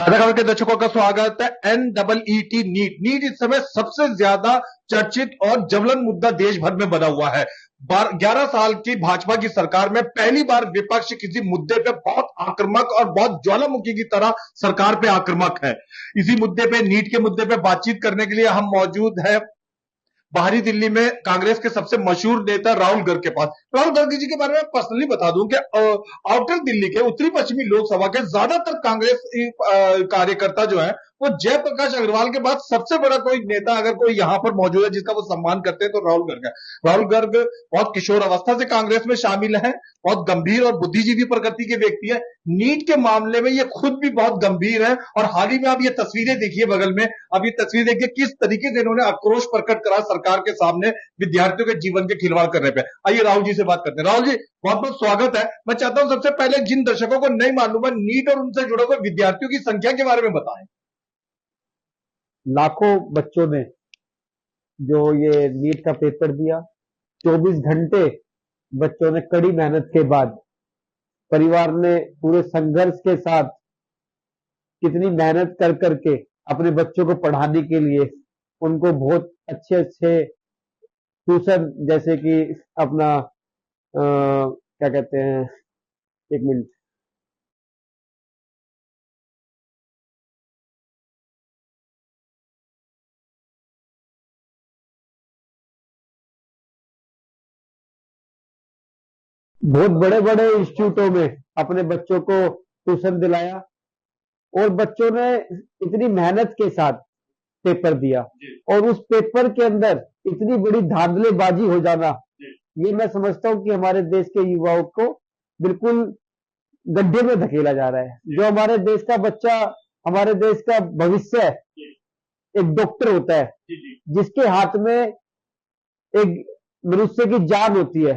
ताजा खबर के दर्शकों का स्वागत है। NEET नीट नीट इस समय सबसे ज्यादा चर्चित और ज्वलन मुद्दा देश भर में बना हुआ है। 11 साल की भाजपा की सरकार में पहली बार विपक्ष किसी मुद्दे पे बहुत आक्रामक और बहुत ज्वालामुखी की तरह सरकार पे आक्रामक है। इसी मुद्दे पे, नीट के मुद्दे पे बातचीत करने के लिए हम मौजूद है बाहरी दिल्ली में कांग्रेस के सबसे मशहूर नेता राहुल गर्ग के पास। राहुल गर्ग जी के बारे में पर्सनली बता दूं कि आउटर दिल्ली के उत्तरी पश्चिमी लोकसभा के ज्यादातर कांग्रेस कार्यकर्ता जो है वो जयप्रकाश अग्रवाल के बाद सबसे बड़ा कोई नेता अगर कोई यहां पर मौजूद है जिसका वो सम्मान करते हैं तो राहुल गर्ग है। राहुल गर्ग बहुत किशोर अवस्था से कांग्रेस में शामिल है, बहुत गंभीर और बुद्धिजीवी प्रकृति के व्यक्ति है। नीट के मामले में ये खुद भी बहुत गंभीर है और हाल ही में आप ये तस्वीरें देखिए बगल में, अब ये तस्वीर देखिए किस तरीके से इन्होंने आक्रोश प्रकट करा सरकार के सामने विद्यार्थियों के जीवन के खिलवाड़ करने पे। आइए राहुल जी से बात करते हैं। राहुल जी, बहुत बहुत स्वागत है। मैं चाहता हूं सबसे पहले जिन दर्शकों को नहीं मालूम है नीट और उनसे जुड़े हुए विद्यार्थियों की संख्या के बारे में बताएं। लाखों बच्चों ने जो ये नीट का पेपर दिया, 24 घंटे बच्चों ने कड़ी मेहनत के बाद, परिवार ने पूरे संघर्ष के साथ कितनी मेहनत कर करके अपने बच्चों को पढ़ाने के लिए उनको बहुत अच्छे अच्छे ट्यूशन, जैसे कि अपना क्या कहते हैं, एक मिनट, बहुत बड़े बड़े इंस्टीट्यूटों में अपने बच्चों को ट्यूशन दिलाया और बच्चों ने इतनी मेहनत के साथ पेपर दिया और उस पेपर के अंदर इतनी बड़ी धांधलेबाजी हो जाना, ये मैं समझता हूं कि हमारे देश के युवाओं को बिल्कुल गड्ढे में धकेला जा रहा है। जो हमारे देश का बच्चा, हमारे देश का भविष्य है, एक डॉक्टर होता है जिसके हाथ में एक मनुष्य की जान होती है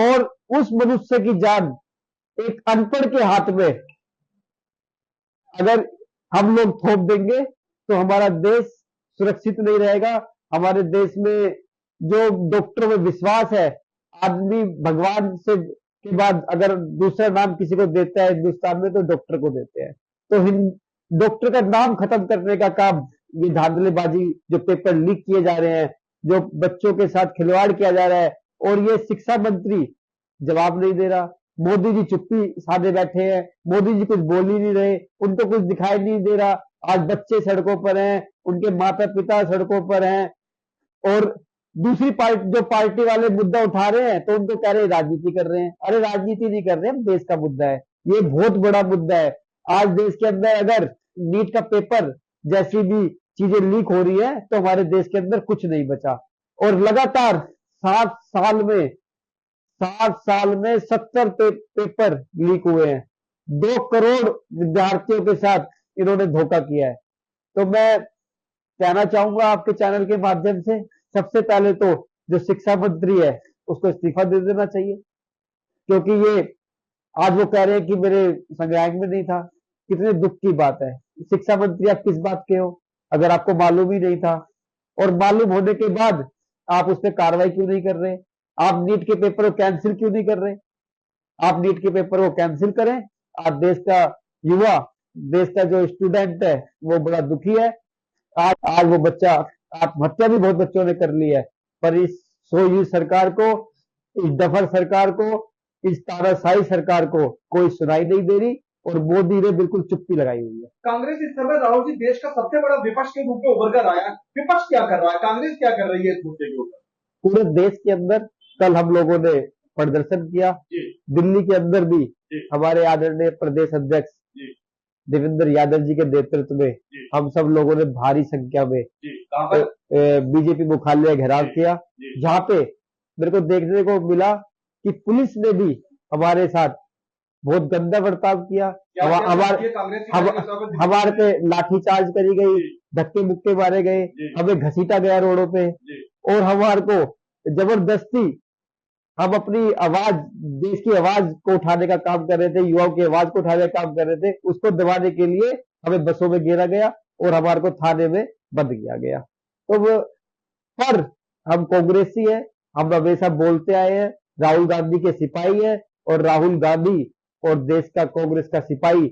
और उस मनुष्य की जान एक अनपढ़ के हाथ में अगर हम लोग थोप देंगे तो हमारा देश सुरक्षित नहीं रहेगा। हमारे देश में जो डॉक्टरों में विश्वास है, आदमी भगवान से के बाद अगर दूसरा नाम किसी को देता है हिंदुस्तान में तो डॉक्टर को देते हैं। तो डॉक्टर का नाम खत्म करने का काम ये धांधलेबाजी, जो पेपर लीक किए जा रहे हैं, जो बच्चों के साथ खिलवाड़ किया जा रहा है, और ये शिक्षा मंत्री जवाब नहीं दे रहा। मोदी जी चुप्पी साधे बैठे हैं, मोदी जी कुछ बोल ही नहीं रहे, उनको कुछ दिखाई नहीं दे रहा। आज बच्चे सड़कों पर हैं, उनके माता पिता सड़कों पर हैं और दूसरी पार्टी, जो पार्टी वाले मुद्दा उठा रहे हैं तो उनको कह रहे हैं राजनीति कर रहे हैं। अरे राजनीति नहीं कर रहे हैं, देश का मुद्दा है, ये बहुत बड़ा मुद्दा है। आज देश के अंदर अगर नीट का पेपर जैसी भी चीजें लीक हो रही है तो हमारे देश के अंदर कुछ नहीं बचा। और लगातार 7 साल में 70 पेपर लीक हुए हैं। 2 करोड़ विद्यार्थियों के साथ इन्होंने धोखा किया है। तो मैं कहना चाहूंगा आपके चैनल के माध्यम से, सबसे पहले तो जो शिक्षा मंत्री है उसको इस्तीफा दे देना चाहिए, क्योंकि ये आज वो कह रहे हैं कि मेरे संज्ञान में नहीं था। कितने दुख की बात है। शिक्षा मंत्री आप किस बात के हो अगर आपको मालूम ही नहीं था, और मालूम होने के बाद आप उस पर कार्रवाई क्यों नहीं कर रहे? आप नीट के पेपर को कैंसिल क्यों नहीं कर रहे? आप नीट के पेपर को कैंसिल करें। आप देश का युवा, देश का जो स्टूडेंट है वो बड़ा दुखी है। आज वो बच्चा, आत्महत्या भी बहुत बच्चों ने कर ली है, पर इस सोयूज सरकार को, इस डफर सरकार को, इस तानाशाही सरकार को कोई सुनाई नहीं दे रही और मोदी ने बिल्कुल चुप्पी लगाई हुई है। कांग्रेस इस समय राहुल जी देश का सबसे बड़ा विपक्ष के रूप में उभर कर आया। विपक्ष क्या कर रहा है, कांग्रेस क्या कर रही है इस मुद्दे के ऊपर? पूरे देश के अंदर कल हम लोगों ने प्रदर्शन किया, दिल्ली के अंदर भी हमारे आदरणीय प्रदेश अध्यक्ष देवेंद्र यादव जी के नेतृत्व में हम सब लोगों ने भारी संख्या में बीजेपी मुख्यालय घेराव किया, जहां पे मेरे को देखने को मिला कि पुलिस ने भी हमारे साथ बहुत गंदा बर्ताव किया। हमारे पे लाठीचार्ज करी गई, धक्के मुक्के मारे गए, हमें घसीटा गया रोडों पे, और हमारे को जबरदस्ती, हम अपनी आवाज, देश की आवाज को उठाने का काम कर रहे थे, युवाओं की आवाज को उठाने का काम कर रहे थे, उसको दबाने के लिए हमें बसों में घेरा गया और हमारे को थाने में बंद किया गया। तो पर हम कांग्रेसी है, हम हमेशा बोलते आए हैं, राहुल गांधी के सिपाही है, और राहुल गांधी और देश का, कांग्रेस का सिपाही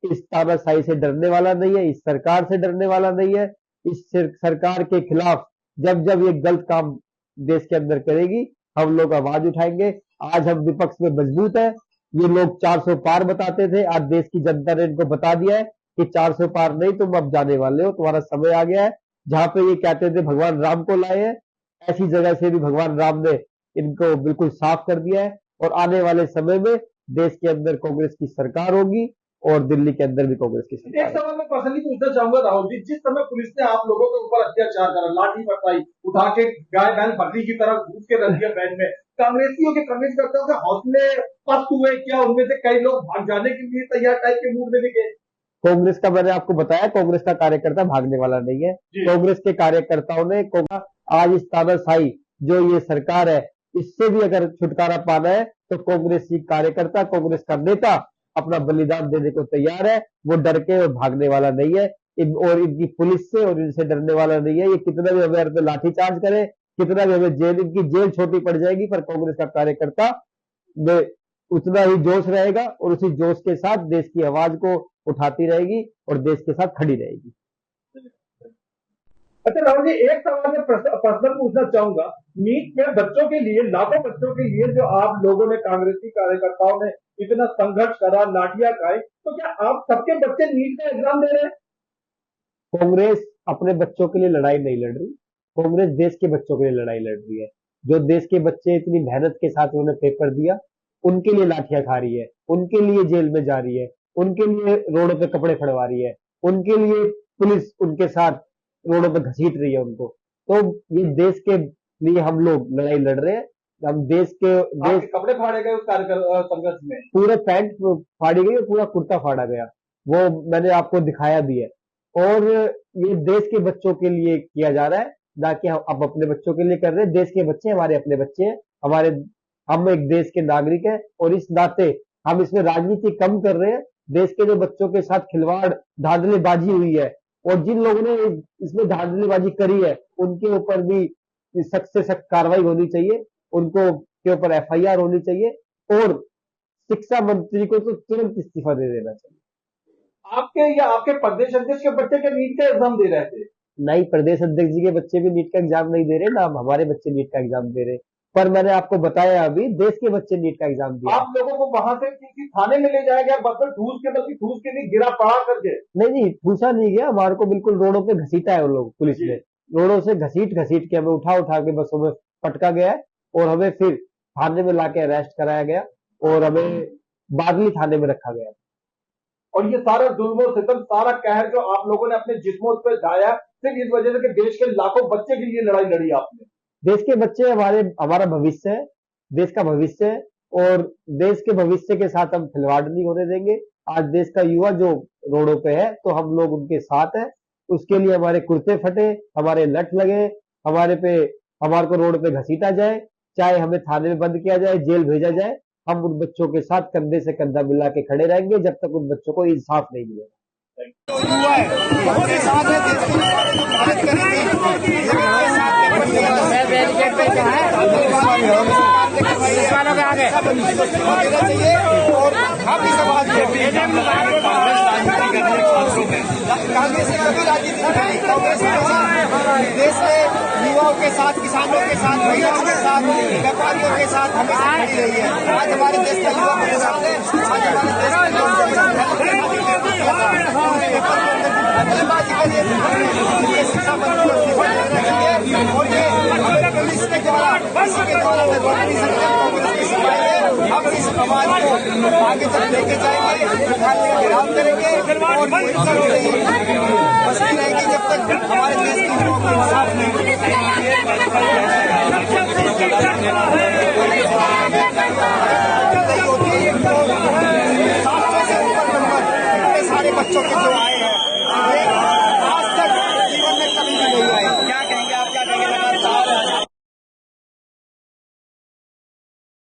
इस तानाशाही से डरने वाला नहीं है, इस सरकार से डरने वाला नहीं है। इस सरकार के खिलाफ जब जब ये गलत काम देश के अंदर करेगी, हम लोग आवाज उठाएंगे। आज हम विपक्ष में मजबूत है। ये लोग 400 पार बताते थे, आज देश की जनता ने इनको बता दिया है कि 400 पार नहीं, तुम अब जाने वाले हो, तुम्हारा समय आ गया है। जहां पे ये कहते थे भगवान राम को लाए हैं, ऐसी जगह से भी भगवान राम ने इनको बिल्कुल साफ कर दिया है। और आने वाले समय में देश के अंदर कांग्रेस की सरकार होगी और दिल्ली के अंदर भी कांग्रेस की सरकार। एक सवाल मैं पर्सनली पूछना चाहूंगा राहुल जी, जिस समय पुलिस ने आप लोगों के ऊपर अत्याचार करा, लाठी बरसाई, उठा के गाय बैल बकरी की तरह घूस के रख दिया बैन में, कांग्रेसियों के कांग्रेसकर्ताओं के हौसले पस्त हुए क्या? उनमें से कई लोग भाग जाने के लिए तैयार टाइप के मूड में दिखे। कांग्रेस का मैंने आपको बताया, कांग्रेस का कार्यकर्ता भागने वाला नहीं है। कांग्रेस के कार्यकर्ताओं ने आज इस तानाशाही जो ये सरकार है, इससे भी अगर छुटकारा पाना है तो कांग्रेसी कार्यकर्ता, कांग्रेस का नेता अपना बलिदान देने को तैयार है। वो डर के और भागने वाला नहीं है, और इनकी पुलिस से और इनसे डरने वाला नहीं है। ये कितना भी हमें पे लाठीचार्ज करे, कितना भी हमें इनकी जेल छोटी पड़ जाएगी, पर कांग्रेस का कार्यकर्ता में उतना ही जोश रहेगा और उसी जोश के साथ देश की आवाज को उठाती रहेगी और देश के साथ खड़ी रहेगी। अच्छा राहुल जी, एक सवाल मैं पर्सनल पूछना चाहूंगा, नीट में बच्चों के लिए, लाखों बच्चों के लिए जो आप लोगों ने, कांग्रेसी कार्यकर्ताओं ने इतना संघर्ष करा, लाठियां खाई, तो क्या आप सबके बच्चे नीट का एग्जाम दे रहे हैं? कांग्रेस अपने बच्चों के लिए लड़ाई नहीं लड़ रही, कांग्रेस देश के बच्चों के लिए लड़ाई लड़ रही है। जो देश के बच्चे इतनी मेहनत के साथ उन्होंने पेपर दिया, उनके लिए लाठियां खा रही है, उनके लिए जेल में जा रही है, उनके लिए रोडों पे कपड़े फड़वा रही है, उनके लिए पुलिस उनके साथ रोडों पे घसीट रही है उनको। तो ये देश के लिए हम लोग लड़ाई लड़ रहे हैं। हम देश कपड़े फाड़े गए उस संघर्ष में, पूरे पैंट फाड़ी गई और पूरा कुर्ता फाड़ा गया, वो मैंने आपको दिखाया भी है। और ये देश के बच्चों के लिए किया जा रहा है, ना कि हम अपने बच्चों के लिए कर रहे हैं। देश के बच्चे हमारे अपने बच्चे हैं, हम एक देश के नागरिक हैं और इस नाते हम इसमें राजनीति कम कर रहे हैं। देश के जो बच्चों के साथ खिलवाड़, धांधलीबाजी हुई है, और जिन लोगों ने इसमें धांधलीबाजी करी है, उनके ऊपर भी सख्त से सख्त कार्रवाई होनी चाहिए, उनको के ऊपर FIR होनी चाहिए और शिक्षा मंत्री को तो तुरंत इस्तीफा दे देना चाहिए। आपके प्रदेश अध्यक्ष के बच्चे के नीट का एग्जाम दे रहे थे? नहीं, प्रदेश अध्यक्ष जी के बच्चे भी नीट का एग्जाम नहीं दे रहे, ना हमारे बच्चे नीट का एग्जाम दे रहे। पर मैंने आपको बताया अभी, देश के बच्चे नीट का एग्जाम दिया। आप लोगों को वहां से किसी थाने में ले जाया गया, बस ठूस के नहीं गिरा पड़ा करके? नहीं, ठूसा नहीं गया, हमारे को बिल्कुल रोडों पे घसीटा है वो लोग, पुलिस ने रोडों से घसीट के हमें उठा के बसों में पटका गया है और हमें फिर थाने में लाके अरेस्ट कराया गया और हमें बादली थाने में रखा गया। और ये सारा जुल्म और सितम, सारा कहर जो आप लोगों ने अपने जिस्मों पर ढाया, सिर्फ इस वजह से कि देश के लाखों बच्चे के लिए लड़ाई लड़ी आपने। देश के बच्चे हमारा भविष्य है, देश का भविष्य है, और देश के भविष्य के साथ हम खिलवाड़ नहीं होने देंगे। आज देश का युवा जो रोडों पे है, तो हम लोग उनके साथ हैं। उसके लिए हमारे कुर्ते फटे, हमारे लठ लगे, हमारे को रोड पे घसीटा जाए, चाहे हमें थाने में बंद किया जाए, जेल भेजा जाए, हम उन बच्चों के साथ कंधे से कंधा मिला के खड़े रहेंगे जब तक उन बच्चों को इंसाफ नहीं मिलेगा। देश के युवाओं के साथ, किसानों के साथ, महिलाओं के साथ, व्यापारियों के साथ हमेशा खड़ी रही है। आज हमारे देश का युवा मेरे साथ है, आज हमारे देश का शिक्षा मंत्री और ये पुलिस के द्वारा नहीं सकते। कांग्रेस की सफाई है, हम इस आवाज को आगे तक लेके जाएंगे, विरोध करेंगे और बस्ती रहेगी जब तक हमारे देश की इंसाफ नहीं।